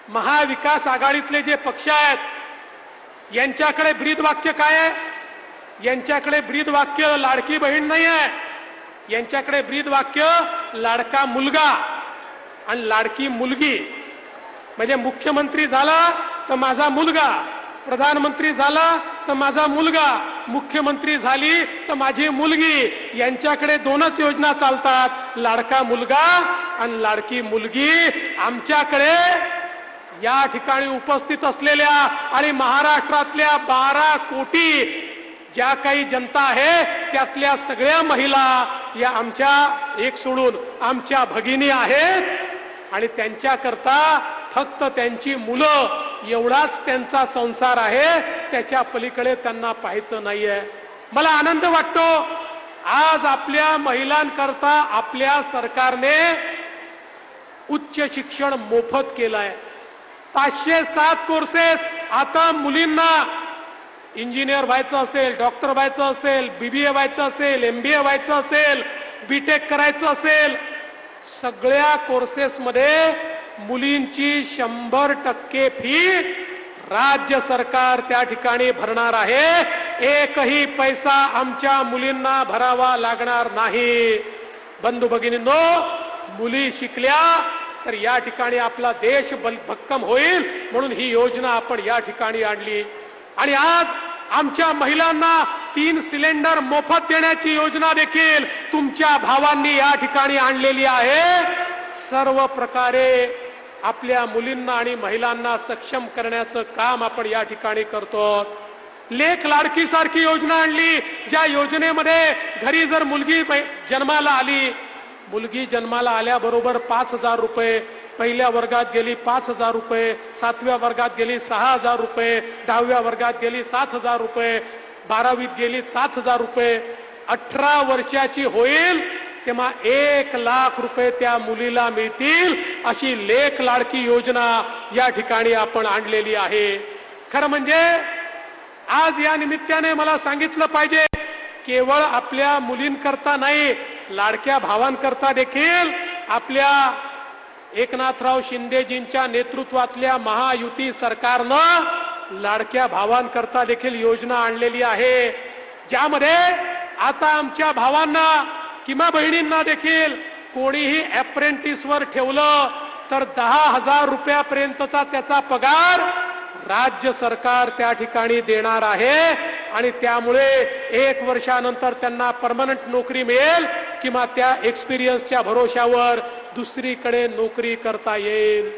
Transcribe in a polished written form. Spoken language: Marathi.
महाविकास आघाडीतले जे पक्ष आहेत यांच्याकडे ब्रीदवाक्य काय आहे? यांच्याकडे ब्रीदवाक्य लाडकी बहीण नाही आहे, यांच्याकडे ब्रीदवाक्य लाडका मुलगा आणि लाडकी मुलगी. म्हणजे मुख्यमंत्री झाला तर माझा मुलगा, प्रधानमंत्री झाला तर माझा मुलगा, मुख्यमंत्री झाली तर माझी मुलगी. यांच्याकडे दोनच योजना चालतात, लाडका मुलगा आणि लाडकी मुलगी. आमच्याकडे या ठिकाणी उपस्थित असलेल्या आणि महाराष्ट्रातल्या 12 कोटी ज्या काही जनता आहे त्यातल्या सगळ्या महिला या आमच्या एक सोडून आमच्या भगिनी आहेत आणि त्यांच्याकरता फक्त त्यांची मुलं एवढाच त्यांचा संसार आहे, त्याच्या पलीकडे त्यांना पाहायचं नाहीये. मला आनंद वाटतो आज आपल्या महिलांकरता आपल्या सरकारने उच्च शिक्षण मोफत केलंय. 507 कोर्सेस आता मुलींना इंजिनियर व्हायचं असेल, डॉक्टर व्हायचं असेल, BBA व्हायचं असेल, MBA व्हायचं असेल, BTech करायचं असेल, सगळ्या कोर्सेसमध्ये मुलींची 100% फी राज्य सरकार त्या ठिकाणी भरणार आहे. एकही पैसा आमच्या मुलींना भरावा लागणार नाही. बंधू भगिनींनो, मुली शिकल्या तर या ठिकाणी आपला देश भक्कम होईल म्हणून ही योजना आपण या ठिकाणी आणली. आणि आज आमच्या महिलांना 3 सिलेंडर मोफत देण्याची योजना देखील तुमच्या भावांनी या ठिकाणी आणलेली आहे. सर्व प्रकारे आपल्या मुलींना आणि महिलांना सक्षम करण्याचं काम आपण या ठिकाणी करतो. लेख लाडकी सारखी योजना आणली, ज्या योजनेमध्ये घरी जर मुलगी जन्माला आली, मुलगी जन्माला आल्याबरोबर 5,000 रुपये, पहिल्या वर्गात गेली 5,000 रुपये, 7व्या वर्गात गेली 6,000 रुपये, 10व्या वर्गात गेली 7,000 रुपये, 12वीत गेली 7,000 रुपये. 18 वर्षाची होईल तेव्हा 1,00,000 रुपये त्या मुलीला मिळतील, अशी लेख लाडकी योजना या ठिकाणी आपण आणलेली आहे. खरं म्हणजे आज या निमित्ताने मला सांगितलं पाहिजे, केवळ आपल्या मुलींकरता नाही, लाडक्या भावांकरता देखील आपल्या एकनाथराव शिंदेजींच्या नेतृत्वातल्या महायुती सरकारनं लाडक्या भावांकरता देखील योजना आणलेली आहे, ज्यामध्ये आता आमच्या भावांना किंवा बहिणींना देखील कोणीही अप्रेंटिसवर ठेवलं तर 10,000 रुपयापर्यंतचा त्याचा पगार राज्य सरकार त्या ठिकाणी देणार आहे. आणि त्यामुळे 1 वर्षानंतर त्यांना परमनंट नोकरी मिळेल किंवा त्या एक्सपिरियन्सच्या भरोशावर दुसरीकडे नोकरी करता येईल.